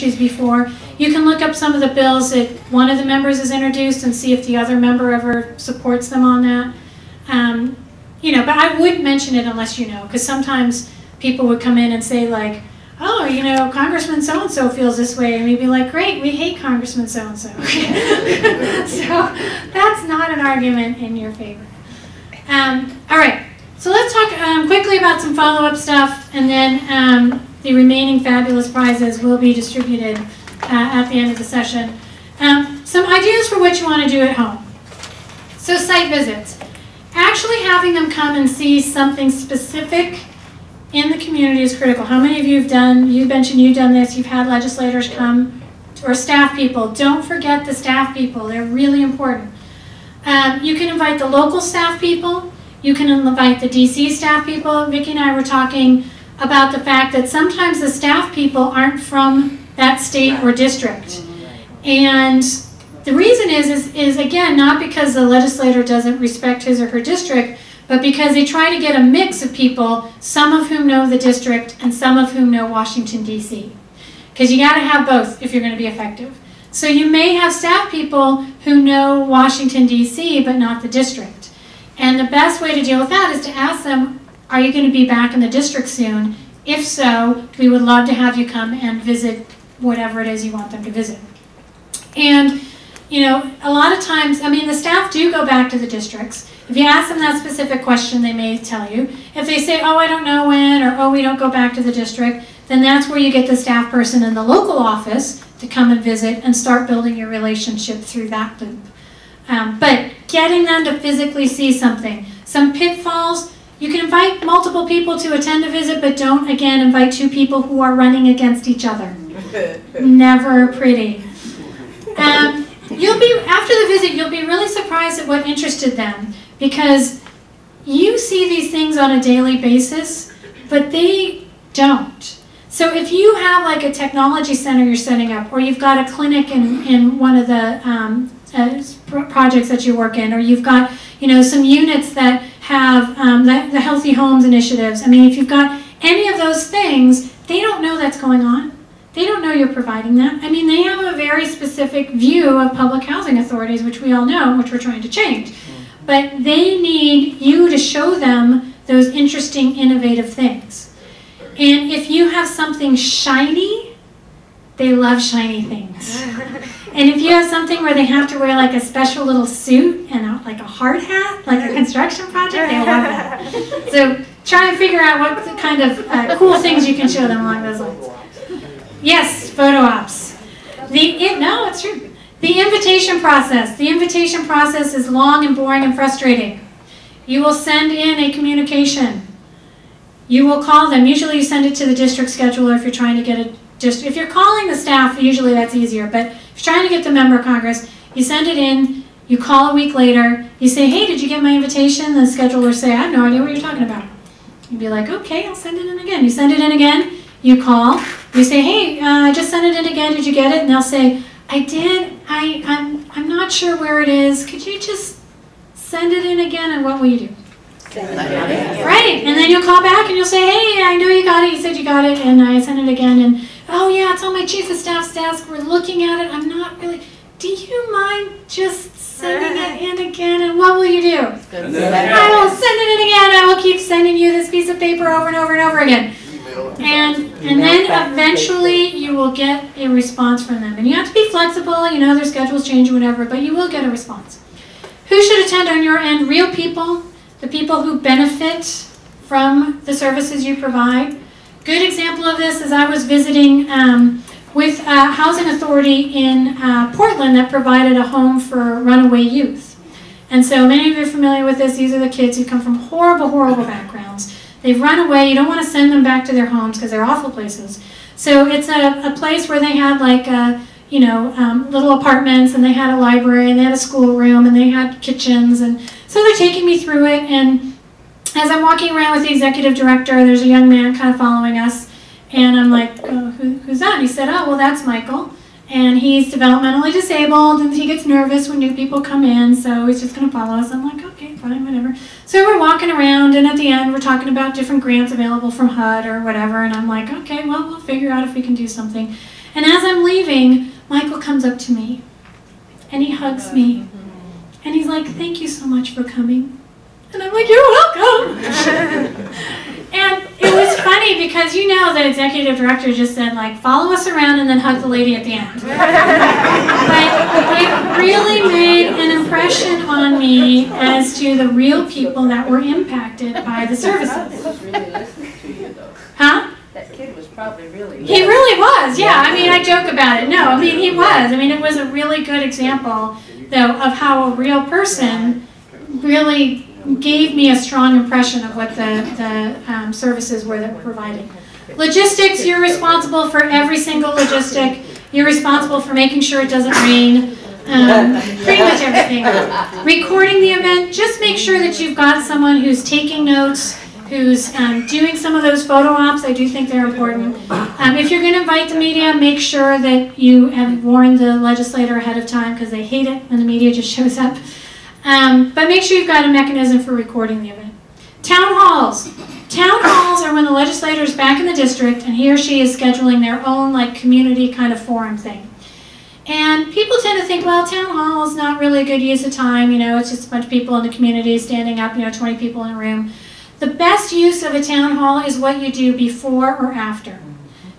issues before. You can look up some of the bills that one of the members has introduced and see if the other member ever supports them on that. You know, but I wouldn't mention it unless you know, because sometimes people would come in and say like, oh, you know, Congressman so-and-so feels this way, and we'd be like, great, we hate Congressman so-and-so. So that's not an argument in your favor. All right, so let's talk quickly about some follow-up stuff, and then the remaining fabulous prizes will be distributed at the end of the session. Some ideas for what you want to do at home. So site visits. Actually having them come and see something specific in the community is critical. How many of you have done, you mentioned you've done this, you've had legislators come, or staff people. Don't forget the staff people, they're really important. You can invite the local staff people, you can invite the DC staff people. Vicki and I were talking about the fact that sometimes the staff people aren't from that state or district. And the reason is again, not because the legislator doesn't respect his or her district, but because they try to get a mix of people, some of whom know the district and some of whom know Washington, D.C. Because you got to have both if you're going to be effective. So you may have staff people who know Washington, D.C., but not the district. And the best way to deal with that is to ask them, are you going to be back in the district soon? If so, we would love to have you come and visit whatever it is you want them to visit. And you know, a lot of times, I mean, the staff do go back to the districts. If you ask them that specific question, they may tell you. If they say, oh, I don't know when, or oh, we don't go back to the district, then that's where you get the staff person in the local office to come and visit and start building your relationship through that loop. But getting them to physically see something. Some pitfalls, you can invite multiple people to attend a visit, but don't, again, invite two people who are running against each other. Never pretty. You'll be, after the visit, you'll be really surprised at what interested them, because you see these things on a daily basis, but they don't. So if you have like a technology center you're setting up, or you've got a clinic in one of the projects that you work in, or you've got, you know, some units that have the Healthy Homes initiatives. I mean, if you've got any of those things, they don't know that's going on. They don't know you're providing that. I mean, they have a very specific view of public housing authorities, which we all know, which we're trying to change. But they need you to show them those interesting, innovative things. And if you have something shiny, they love shiny things. And if you have something where they have to wear like a special little suit and like a hard hat, like a construction project, they love that. So try and figure out what kind of cool things you can show them along those lines. Yes, photo ops. No, it's true. The invitation process. The invitation process is long and boring and frustrating. You will send in a communication. You will call them. Usually you send it to the district scheduler if you're trying to get if you're calling the staff, usually that's easier. But if you're trying to get the member of Congress, you send it in, you call a week later, you say, hey, did you get my invitation? The scheduler say, I have no idea what you're talking about. You'd be like, okay, I'll send it in again. You send it in again. You call, you say, hey, I just sent it in again, did you get it? And they'll say, I did, I'm not sure where it is. Could you just send it in again, and what will you do? Send it again. Right, and then you'll call back and you'll say, hey, I know you got it, you said you got it, and I sent it again, and oh yeah, it's on my chief of staff's desk, we're looking at it, I'm not really, do you mind just sending it in again, and what will you do? I will send it in again, I will keep sending you this piece of paper over and over and over again. And then eventually you will get a response from them. And you have to be flexible, you know, their schedules change or whatever, but you will get a response. Who should attend on your end? Real people, the people who benefit from the services you provide. Good example of this is I was visiting with a housing authority in Portland that provided a home for runaway youth. And so many of you are familiar with this. These are the kids who come from horrible, horrible backgrounds. They've run away. You don't want to send them back to their homes because they're awful places. So it's a place where they had like little apartments, and they had a library, and they had a schoolroom, and they had kitchens, and so they're taking me through it. And as I'm walking around with the executive director, there's a young man kind of following us, and I'm like, oh, who's that? And he said, oh, well, that's Michael, and he's developmentally disabled, and he gets nervous when new people come in, so he's just going to follow us. I'm like, okay, fine, whatever. So we're walking around, and at the end, we're talking about different grants available from HUD or whatever, and I'm like, okay, well, we'll figure out if we can do something. And as I'm leaving, Michael comes up to me, and he hugs me, and he's like, "Thank you so much for coming." And I'm like, "You're welcome." And it was funny because you know the executive director just said, like, follow us around and then hug the lady at the end. But it really made an impression on me as to the real people that were impacted by the services. He was really listening to you, though. Huh? That kid was probably really... He really was, yeah. I mean, I joke about it. No, I mean, he was. I mean, it was a really good example, though, of how a real person really gave me a strong impression of what the services were that were provided. Logistics, you're responsible for every single logistic. You're responsible for making sure it doesn't rain. Pretty much everything. Recording the event, just make sure that you've got someone who's taking notes, who's doing some of those photo ops. I do think they're important. If you're going to invite the media, make sure that you have warned the legislator ahead of time because they hate it when the media just shows up. But make sure you've got a mechanism for recording the event. Town halls. Town halls are when the legislator is back in the district and he or she is scheduling their own like community kind of forum thing. And people tend to think, well, town hall is not really a good use of time. You know, it's just a bunch of people in the community standing up, 20 people in a room. The best use of a town hall is what you do before or after.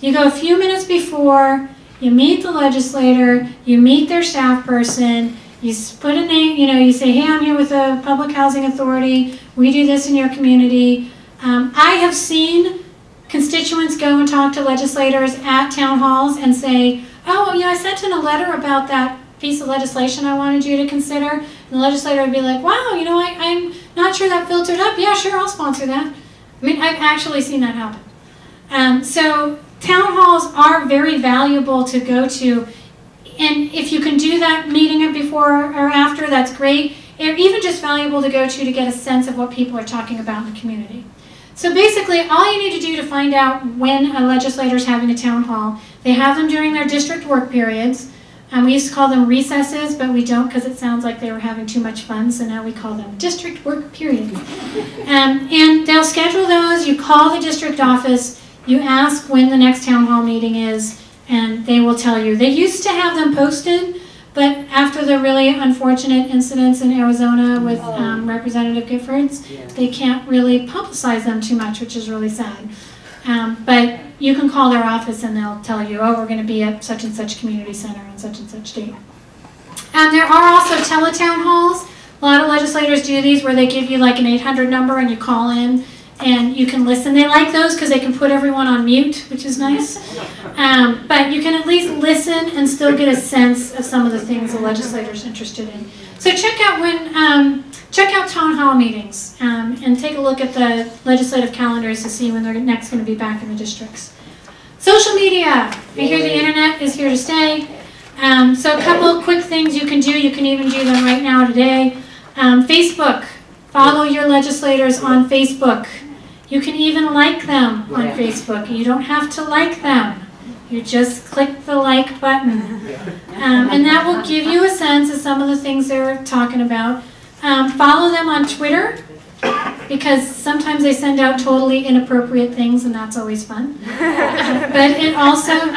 You go a few minutes before, you meet the legislator, you meet their staff person, you put a name, you say, hey, I'm here with the Public Housing Authority. We do this in your community. I have seen constituents go and talk to legislators at town halls and say, oh, I sent in a letter about that piece of legislation I wanted you to consider. And the legislator would be like, wow, I'm not sure that filtered up. Yeah, sure, I'll sponsor that. I mean, I've actually seen that happen. So town halls are very valuable to go to. And if you can do that, meeting it before or after, that's great. Or even just valuable to go to get a sense of what people are talking about in the community. So basically, all you need to do to find out when a legislator is having a town hall, they have them during their district work periods. We used to call them recesses, but we don't because it sounds like they were having too much fun, so now we call them district work periods. And they'll schedule those, you call the district office, you ask when the next town hall meeting is, and they will tell you. They used to have them posted, but after the really unfortunate incidents in Arizona with Representative Giffords, they can't really publicize them too much, which is really sad. But you can call their office and they'll tell you, oh, we're going to be at such and such community center on such and such date. There are also teletown halls. A lot of legislators do these where they give you like an 800 number and you call in and you can listen. They like those because they can put everyone on mute, which is nice. But you can at least listen and still get a sense of some of the things the legislator's interested in. So check out town hall meetings and take a look at the legislative calendars to see when they're next going to be back in the districts. Social media. I hear the internet is here to stay. So a couple of quick things you can do. You can even do them right now today. Facebook. Follow your legislators on Facebook. You can even like them on Facebook. You don't have to like them. You just click the like button. And that will give you a sense of some of the things they're talking about. Follow them on Twitter, because sometimes they send out totally inappropriate things, and that's always fun. But it also,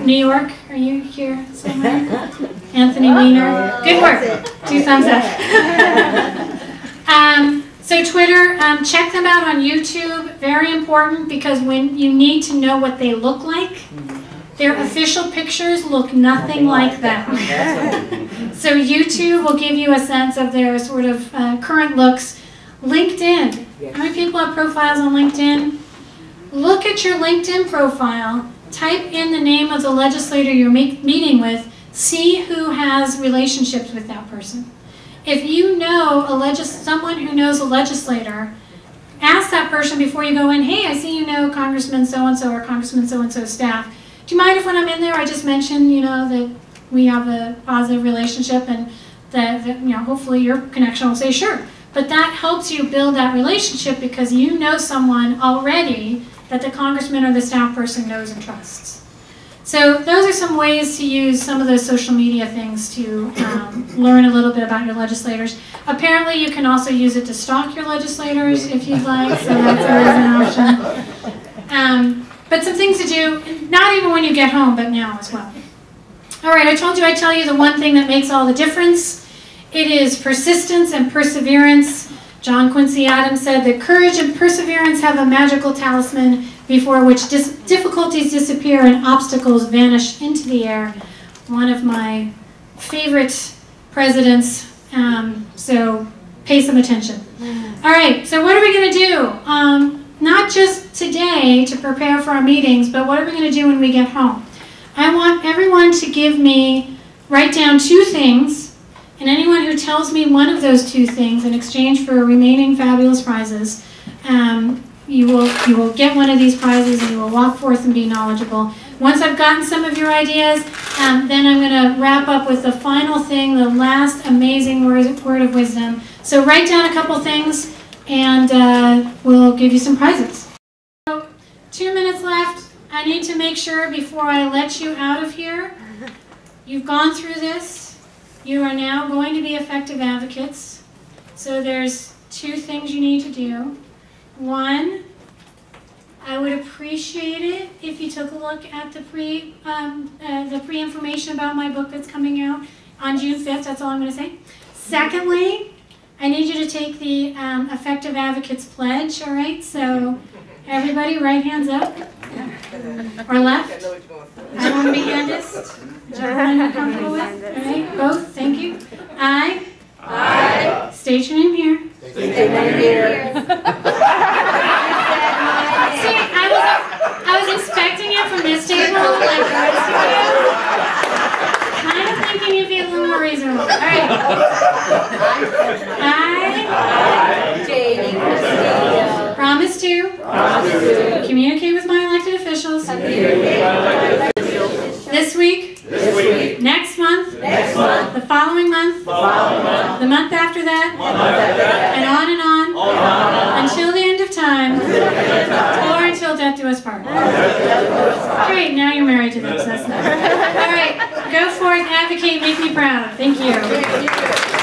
New York, are you here somewhere? Anthony Weiner, good work. 2 thumbs up. So Twitter, check them out on YouTube. Very important, because when you need to know what they look like, their official pictures look nothing like that. So YouTube will give you a sense of their sort of current looks. LinkedIn. How many people have profiles on LinkedIn? Look at your LinkedIn profile. Type in the name of the legislator you're meeting with. See who has relationships with that person. If you know someone who knows a legislator, ask that person before you go in, hey, I see you know Congressman so-and-so or Congressman so-and-so's staff. Do you mind if when I'm in there I just mention, that we have a positive relationship, and that hopefully your connection will say sure. But that helps you build that relationship because you know someone already that the congressman or the staff person knows and trusts. So those are some ways to use some of those social media things to learn a little bit about your legislators. Apparently you can also use it to stalk your legislators if you'd like, so that's always an option. but some things to do, not even when you get home, but now as well. All right, I told you I'd tell you the one thing that makes all the difference. It is persistence and perseverance. John Quincy Adams said that courage and perseverance have a magical talisman before which difficulties disappear and obstacles vanish into the air. One of my favorite presidents, so pay some attention. All right, so what are we going to do? Not just today to prepare for our meetings, but what are we going to do when we get home? I want everyone to write down 2 things, and anyone who tells me one of those 2 things in exchange for remaining fabulous prizes, you will get one of these prizes and you will walk forth and be knowledgeable. Once I've gotten some of your ideas, then I'm going to wrap up with the final thing, the last amazing word of wisdom. So write down a couple things and we'll give you some prizes. So 2 minutes left. I need to make sure before I let you out of here, you've gone through this. You are now going to be effective advocates. So there's 2 things you need to do. 1, I would appreciate it if you took a look at the pre-information about my book that's coming out on June 5th. That's all I'm going to say. Secondly, I need you to take the Effective Advocates Pledge, all right? So everybody, right hands up. Or left. I want to be youngest. Whichever you're comfortable with. All right, both. Thank you. I. State your name here. State your name here. See, I was expecting it from this table. Kind of thinking you'd be a little more reasonable. All right. I. Promise to communicate with my elected officials this week, next month, the following month, the month after that, and on, until the end of time, or until death do us part. Great, now you're married to them, so that's nice. All right, go forth, advocate, make me proud. Thank you.